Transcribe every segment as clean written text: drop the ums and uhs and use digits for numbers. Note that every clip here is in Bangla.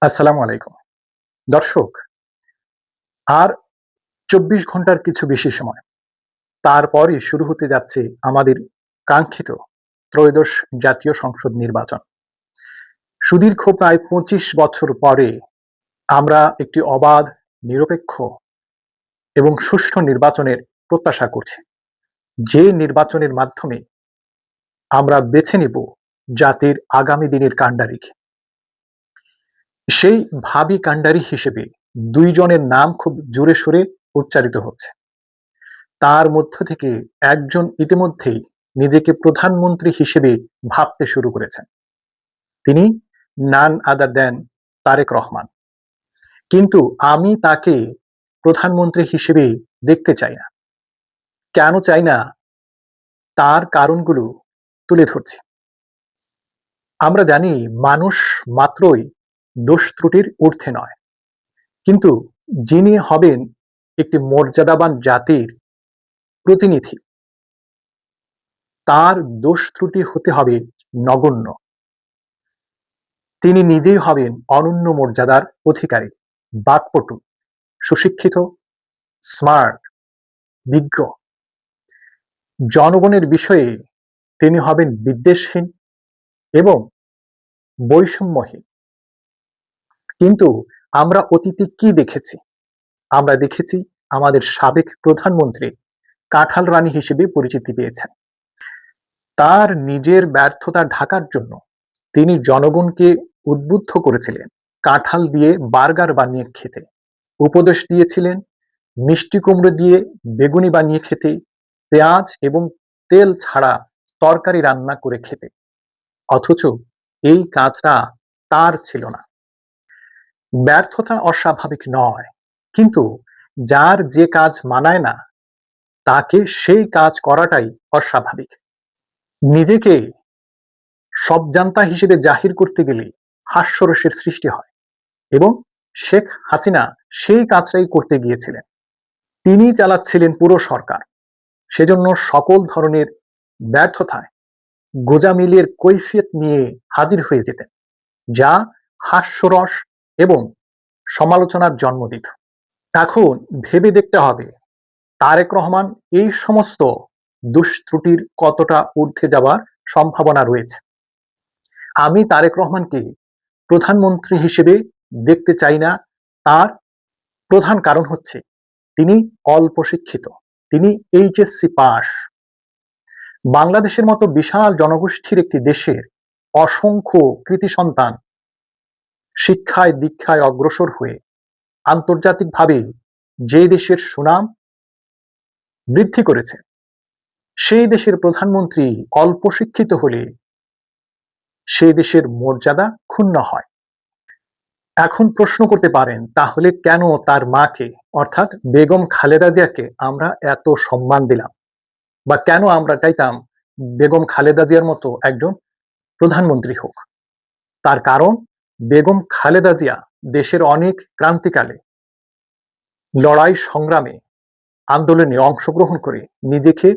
আসসালামু আলাইকুম। দর্শক, আর ২৪ ঘন্টার কিছু বেশি সময়। তারপরই শুরু হতে যাচ্ছে আমাদের কাঙ্ক্ষিত ত্রয়োদশ জাতীয় সংসদ নির্বাচন। সুদীর্ঘ প্রায় ২৫ বছর পরে আমরা একটি অবাধ, নিরপেক্ষ এবং সুষ্ঠু নির্বাচনের প্রত্যাশা করছি। যে নির্বাচনের মাধ্যমে আমরা বেছে নেব জাতির আগামী দিনের কান্ডারিকে। সেই ভাবি কান্ডারি হিসেবে ২ জনের নাম খুব জোরে সোরে উচ্চারিত হচ্ছে। তার মধ্য থেকে একজন ইতিমধ্যেই নিজেকে প্রধানমন্ত্রী হিসেবে ভাবতে শুরু করেছেন। তিনি নান আদার দেন তারেক রহমান। কিন্তু আমি তাকে প্রধানমন্ত্রী হিসেবে দেখতে চাই না। কেন চাই না? তার কারণগুলো তুলে ধরছি। আমরা জানি মানুষ মাত্রই দোষ ত্রুটির ঊর্ধ্বে নয়। কিন্তু যিনি হবেন একটি মর্যাদাবান জাতির প্রতিনিধি, তার দোষ ত্রুটি হতে হবে নগণ্য। তিনি নিজেই হবেন অনন্য মর্যাদার অধিকারী, বাকপটু, সুশিক্ষিত, স্মার্ট, বিজ্ঞ। জনগণের বিষয়ে তিনি হবেন বিদ্বেষহীন এবং বৈষম্যহীন। কিন্তু আমরা অতীতে কি দেখেছি? আমরা দেখেছি আমাদের সাবেক প্রধানমন্ত্রী কাঁঠাল রানী হিসেবে পরিচিতি পেয়েছেন। তার নিজের ব্যর্থতা ঢাকার জন্য তিনি জনগণকে উদ্বুদ্ধ করেছিলেন কাঁঠাল দিয়ে বার্গার বানিয়ে খেতে। উপদেশ দিয়েছিলেন মিষ্টি কুমড়ো দিয়ে বেগুনি বানিয়ে খেতে, পেঁয়াজ এবং তেল ছাড়া তরকারি রান্না করে খেতে। অথচ এই কাজটা তার ছিল না। ব্যর্থতা অস্বাভাবিক নয়, কিন্তু যার যে কাজ মানায় না তাকে সেই কাজ করাটাই অস্বাভাবিক। নিজেকে সবজান্তা হিসেবে জাহির করতে গেলে হাস্যরসের সৃষ্টি হয় এবং শেখ হাসিনা সেই কাজটাই করতে গিয়েছিলেন। তিনি চালাচ্ছিলেন পুরো সরকার। সেজন্য সকল ধরনের ব্যর্থতায় গোঁজামিলের কৈফিয়ত নিয়ে হাজির হয়ে যেতেন, যা হাস্যরস এবং সমালোচনার জন্ম দিত। এখন ভেবে দেখতে হবে তারেক রহমান এই সমস্ত দুষ্ত্রুটির কতটা ঊর্ধ্বে যাওয়ার সম্ভাবনা রয়েছে। আমি তারেক রহমানকে প্রধানমন্ত্রী হিসেবে দেখতে চাই না। তার প্রধান কারণ হচ্ছে তিনি অল্প শিক্ষিত, তিনি এইচএসসি পাস। বাংলাদেশের মতো বিশাল জনগোষ্ঠীর একটি দেশের অসংখ্য কৃতি সন্তান শিক্ষায় দীক্ষায় অগ্রসর হয়ে আন্তর্জাতিকভাবে যে দেশের সুনাম বৃদ্ধি করেছে, সেই দেশের প্রধানমন্ত্রী অল্প শিক্ষিত হলে সেই দেশের মর্যাদা ক্ষুণ্ণ হয়। এখন প্রশ্ন করতে পারেন, তাহলে কেন তার মাকে অর্থাৎ বেগম খালেদা জিয়াকে আমরা এত সম্মান দিলাম, বা কেন আমরা চাইতাম বেগম খালেদা জিয়ার মতো একজন প্রধানমন্ত্রী হোক? তার কারণ, বেগম খালেদা জিয়া দেশের অনেক ক্রান্তিকালে লড়াই সংগ্রামে আন্দোলনে অংশগ্রহণ করে নিজেকে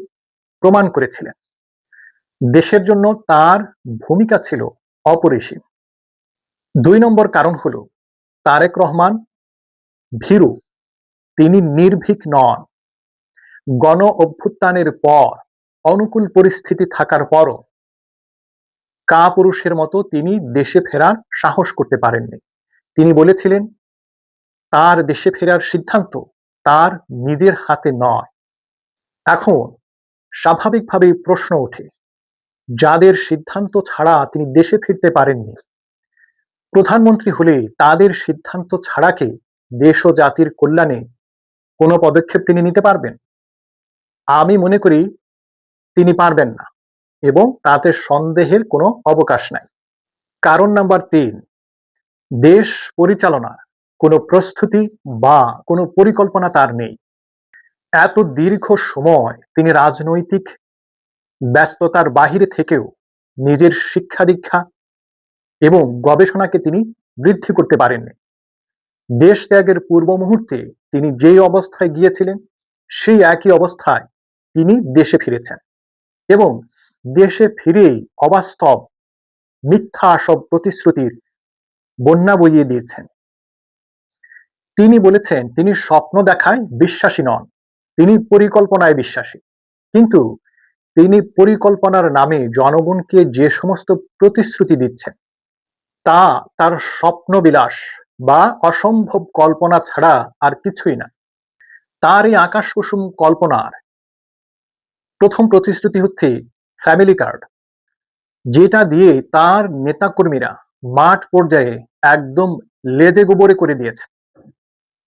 প্রমাণ করেছিলেন। দেশের জন্য তার ভূমিকা ছিল অপরিসীম। ২ নম্বর কারণ হলো তারেক রহমান ভীরু, তিনি নির্ভীক নন। গণ অভ্যুত্থানের পর অনুকূল পরিস্থিতি থাকার পরও কাপুরুষের মতো তিনি দেশে ফেরার সাহস করতে পারেননি। তিনি বলেছিলেন তার দেশে ফেরার সিদ্ধান্ত তার নিজের হাতে নয়। এখন স্বাভাবিকভাবেই প্রশ্ন ওঠে, যাদের সিদ্ধান্ত ছাড়া তিনি দেশে ফিরতে পারেননি, প্রধানমন্ত্রী হলে তাদের সিদ্ধান্ত ছাড়া কি দেশ ও জাতির কল্যাণে কোনো পদক্ষেপ তিনি নিতে পারবেন? আমি মনে করি তিনি পারবেন না, এবং তাতে সন্দেহের কোনো অবকাশ নাই। কারণ নাম্বার ৩, দেশ পরিচালনার কোনো প্রস্তুতি বা কোনো পরিকল্পনা তার নেই। এত দীর্ঘ সময় তিনি রাজনৈতিক ব্যস্ততার বাহিরে থেকেও নিজের শিক্ষা দীক্ষা এবং গবেষণাকে তিনি বৃদ্ধি করতে পারেননি। দেশ ত্যাগের পূর্ব মুহূর্তে তিনি যেই অবস্থায় গিয়েছিলেন সেই একই অবস্থায় তিনি দেশে ফিরেছেন, এবং দেশে ফিরেই অবাস্তব মিথ্যা সব প্রতিশ্রুতির বন্যা বইয়ে দিয়েছেন। তিনি বলেছেন তিনি স্বপ্ন দেখায় বিশ্বাসী নন, তিনি পরিকল্পনায় বিশ্বাসী। কিন্তু তিনি পরিকল্পনার নামে জনগণকে যে সমস্ত প্রতিশ্রুতি দিচ্ছেন তা তার স্বপ্নবিলাস বা অসম্ভব কল্পনা ছাড়া আর কিছুই না। তার এই আকাশকুসুম কল্পনার প্রথম প্রতিশ্রুতি হচ্ছে ফ্যামিলি কার্ড, যেটা দিয়ে তার নেতাকর্মীরা মাঠ পর্যায়ে একদম লেজে গোবরে করে দিয়েছে।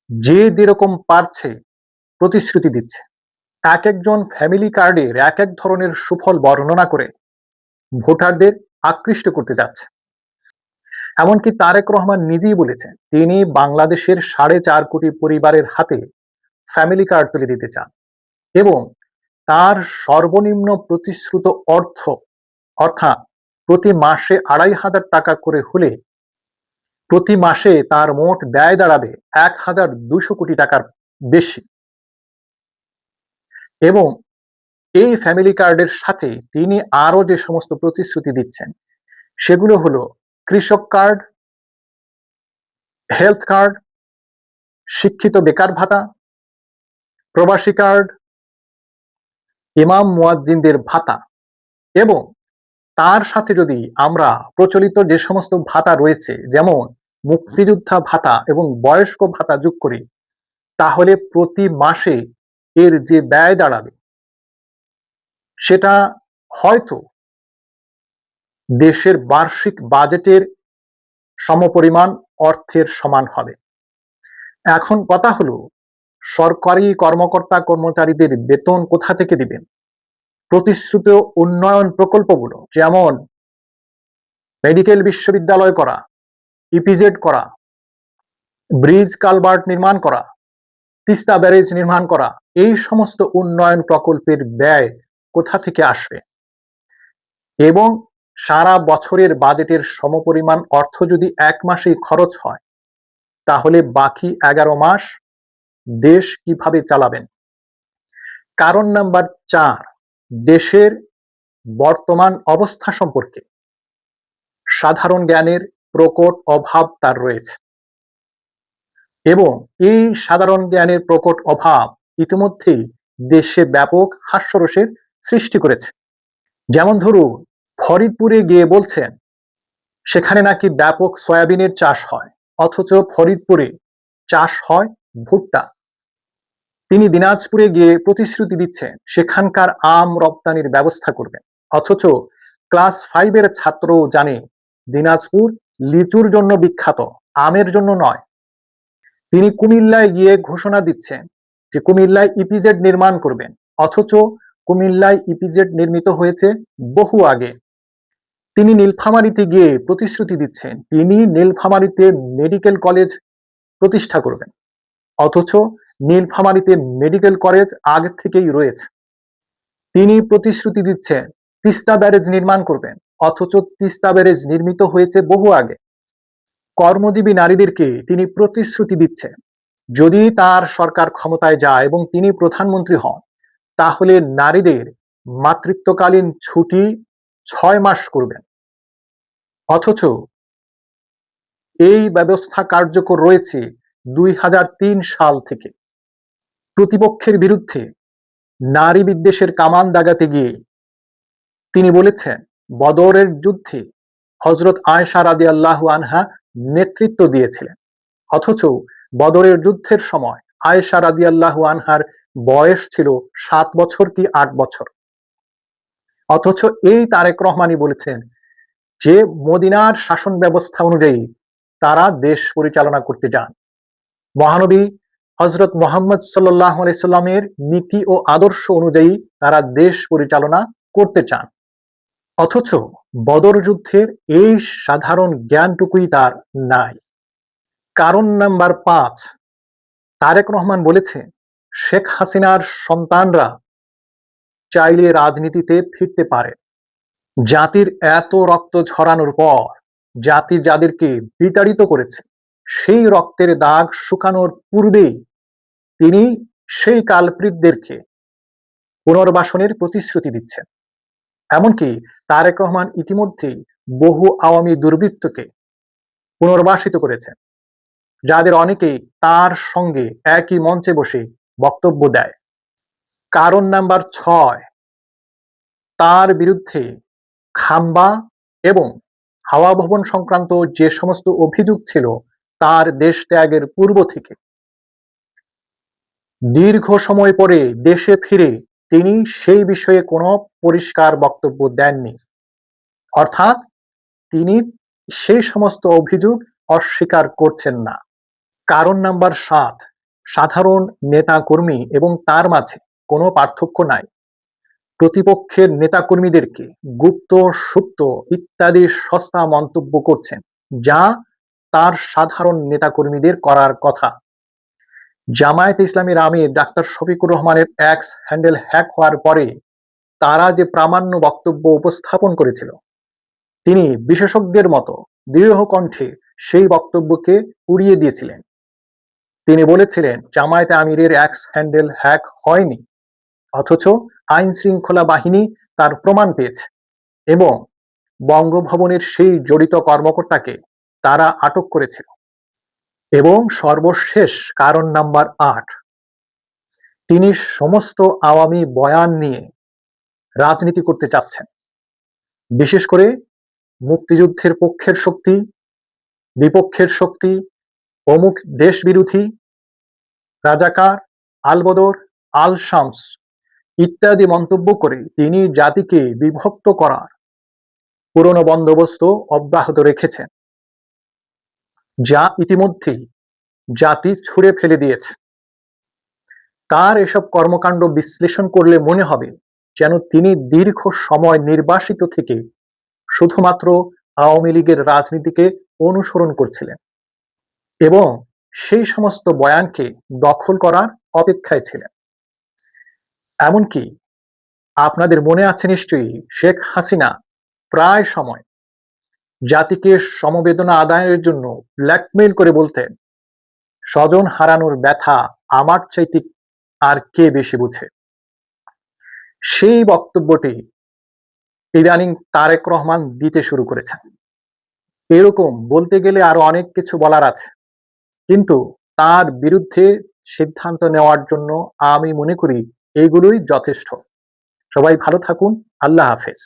যে যেরকম পারছে প্রতিশ্রুতি দিচ্ছে। এক একজন ফ্যামিলি কার্ডের এক এক ধরনের সুফল বর্ণনা করে ভোটারদের আকৃষ্ট করতে যাচ্ছে। এমনকি তারেক রহমান নিজেই বলেছেন তিনি বাংলাদেশের 4.5 কোটি পরিবারের হাতে ফ্যামিলি কার্ড তুলে দিতে চান এবং তার সর্বনিম্ন প্রতিশ্রুত অর্থ অর্থাৎ প্রতি মাসে 2,500 টাকা করে হলে প্রতি মাসে তার মোট ব্যয় দাঁড়াবে 1,200 কোটি টাকার বেশি। এবং এই ফ্যামিলি কার্ডের সাথে তিনি আরো যে সমস্ত প্রতিশ্রুতি দিচ্ছেন সেগুলো হলো কৃষক কার্ড, হেলথ কার্ড, শিক্ষিত বেকার ভাতা, প্রবাসী কার্ড, ইমাম মুয়াজ্জিনদের ভাতা এবং তার সাথে যদি আমরা প্রচলিত যে সমস্ত ভাতা রয়েছে যেমন মুক্তিযোদ্ধা ভাতা এবং বয়স্ক ভাতা যোগ করি তাহলে প্রতি মাসে এর যে ব্যয় দাঁড়াবে সেটা হয়তো দেশের বার্ষিক বাজেটের সমপরিমাণ অর্থের সমান হবে। এখন কথা হলো সরকারি কর্মকর্তা কর্মচারীদের বেতন কোথা থেকে দিবেন? প্রতিশ্রুত উন্নয়ন প্রকল্পগুলো যেমন মেডিকেল বিশ্ববিদ্যালয় করা, ইপিজেড করা, ব্রিজ কালভার্ট নির্মাণ করা, তিস্তা ব্যারেজ নির্মাণ করা, এই সমস্ত উন্নয়ন প্রকল্পের ব্যয় কোথা থেকে আসবে? এবং সারা বছরের বাজেটের সমপরিমাণ অর্থ যদি এক মাসেই খরচ হয় তাহলে বাকি 11 মাস দেশ কিভাবে চালাবেন? কারণ নাম্বার 4, দেশের বর্তমান অবস্থা সম্পর্কে সাধারণ জ্ঞানের প্রকট অভাব তার রয়েছে এবং এই সাধারণ জ্ঞানের প্রকট অভাব ইতিমধ্যেই দেশে ব্যাপক হাস্যরসের সৃষ্টি করেছে। যেমন ধরুন ফরিদপুরে গিয়ে বলছেন সেখানে নাকি ব্যাপক সয়াবিনের চাষ হয় অথচ ফরিদপুরে চাষ হয় ভুট্টা। তিনি দিনাজপুরে গিয়ে প্রতিশ্রুতি দিচ্ছেন সেখানকার আম রপ্তানির ব্যবস্থা করবেন অথচ ক্লাস 5 এর ছাত্রও জানে দিনাজপুর লিচুর জন্য বিখ্যাত, আমের জন্য নয়। তিনি কুমিল্লায় গিয়ে ঘোষণা দিচ্ছেন যে কুমিল্লায় ইপিজেড নির্মাণ করবেন অথচ কুমিল্লায় ইপিজেড নির্মিত হয়েছে বহু আগে। তিনি নীলফামারীতে গিয়ে প্রতিশ্রুতি দিচ্ছেন তিনি নীলফামারীতে মেডিকেল কলেজ প্রতিষ্ঠা করবেন অথচ নীলফামারীতে মেডিকেল কলেজ আগে থেকেই রয়েছে। তিনি প্রতিশ্রুতি দিচ্ছেন তিস্তা ব্যারেজ নির্মাণ করবেন অথচ তিস্তা ব্যারেজ নির্মিত হয়েছে বহু আগে। কর্মজীবী নারীদেরকে তিনি প্রতিশ্রুতি দিচ্ছেন যদি তার সরকার ক্ষমতায় যায় এবং তিনি প্রধানমন্ত্রী হন তাহলে নারীদের মাতৃত্বকালীন ছুটি 6 মাস করবেন অথচ এই ব্যবস্থা কার্যকর রয়েছে 2003 সাল থেকে। প্রতিপক্ষের বিরুদ্ধে নারী বিদ্বেষের কামান দাগাতে গিয়ে তিনি বলেছেন বদরের যুদ্ধে হযরত আয়েশা রাদিয়াল্লাহু আনহা নেতৃত্ব দিয়েছিলেন অথচ বদরের যুদ্ধের সময় আয়েশা রাদিয়াল্লাহু আনহার বয়স ছিল 7 বছর কি 8 বছর। অথচ এই তারেক রহমানই বলেছেন যে মদিনার শাসন ব্যবস্থা অনুযায়ী তারা দেশ পরিচালনা করতে যান, মহানবী হযরত মুহাম্মদ সাল্লাল্লাহু আলাইহি সাল্লামের নীতি ও আদর্শ অনুযায়ী তারা দেশ পরিচালনা করতে চান অথচ বদর যুদ্ধের এই সাধারণ জ্ঞানটুকুই তার নাই। কারণ নাম্বার 5, তারেক রহমান বলেছেন শেখ হাসিনার সন্তানরা চাইলে রাজনীতিতে ফিরতে পারে। জাতির এত রক্ত ঝরানোর পর জাতি যাদেরকে বিতাড়িত করেছে সেই রক্তের দাগ শুকানোর পূর্বেই তিনি সেই কালপ্রিটদেরকে পুনর্বাসনের প্রতিশ্রুতি দিচ্ছেন। এমনকি তারেক রহমান ইতিমধ্যেই বহু আওয়ামী দুর্বৃত্তকে পুনর্বাসিত করেছেন, যাদের অনেকেই তার সঙ্গে একই মঞ্চে বসে বক্তব্য দেয়। কারণ নাম্বার 6, তার বিরুদ্ধে খাম্বা এবং হাওয়া ভবন সংক্রান্ত যে সমস্ত অভিযোগ ছিল তার দেশ ত্যাগের পূর্ব থেকে। দীর্ঘ সময় পরে দেশে ফিরে তিনি সেই বিষয়ে কোনো পরিষ্কার বক্তব্য দেননি, অর্থাৎ তিনি সেই সমস্ত অভিযোগ অস্বীকার করছেন না। কারণ নাম্বার 7, সাধারণ নেতাকর্মী এবং তার মাঝে কোনো পার্থক্য নাই। প্রতিপক্ষের নেতাকর্মীদেরকে গুপ্ত, সুপ্ত ইত্যাদি সস্তা মন্তব্য করছেন, যা তার সাধারণ নেতাকর্মীদের করার কথা। জামায়াতে ইসলামীর আমির ডাক্তার শফিকুর রহমানের এক্স হ্যান্ডেল হ্যাক হওয়ার পরে তারা যে প্রামাণ্য বক্তব্য উপস্থাপন করেছিল, তিনি বিশেষজ্ঞদের মতো দৃঢ় কণ্ঠে সেই বক্তব্যকে উড়িয়ে দিয়েছিলেন। তিনি বলেছিলেন জামায়াতে আমিরের এক্স হ্যান্ডেল হ্যাক হয়নি, অথচ আইন শৃঙ্খলা বাহিনী তার প্রমাণ পেয়েছে এবং বঙ্গভবনের সেই জড়িত কর্মকর্তাকে তারা আটক করেছিল। এবং সর্বশেষ কারণ নাম্বার 8, তিনি সমস্ত আওয়ামী বয়ান নিয়ে রাজনীতি করতে চাচ্ছেন, বিশেষ করে মুক্তিযুদ্ধের পক্ষের শক্তি, বিপক্ষের শক্তি, অমুক দেশ বিরোধী, রাজাকার, আলবদর, আল শামস ইত্যাদি মন্তব্য করে তিনি জাতিকে বিভক্ত করার পুরনো বন্দোবস্ত অব্যাহত রেখেছেন, যা ইতিমধ্যেই জাতি ছুঁড়ে ফেলে দিয়েছে। তার এসব কর্মকাণ্ড বিশ্লেষণ করলে মনে হবে যেন তিনি দীর্ঘ সময় নির্বাসিত থেকে শুধুমাত্র আওয়ামী লীগের রাজনীতিকে অনুসরণ করছিলেন এবং সেই সমস্ত বয়ানকে দখল করার অপেক্ষায় ছিলেন। এমনকি আপনাদের মনে আছে নিশ্চয়ই, শেখ হাসিনা প্রায় সময় জাতিকে সমবেদনা আদায়ের জন্য ব্ল্যাকমেইল করে বলতেন, স্বজন হারানোর ব্যথা আমার চাইতে আর কে বেশি বুঝে। সেই বক্তব্যটি ইদানিং তারেক রহমান দিতে শুরু করেছেন। এরকম বলতে গেলে আরো অনেক কিছু বলার আছে, কিন্তু তার বিরুদ্ধে সিদ্ধান্ত নেওয়ার জন্য আমি মনে করি এগুলোই যথেষ্ট। সবাই ভালো থাকুন। আল্লাহ হাফেজ।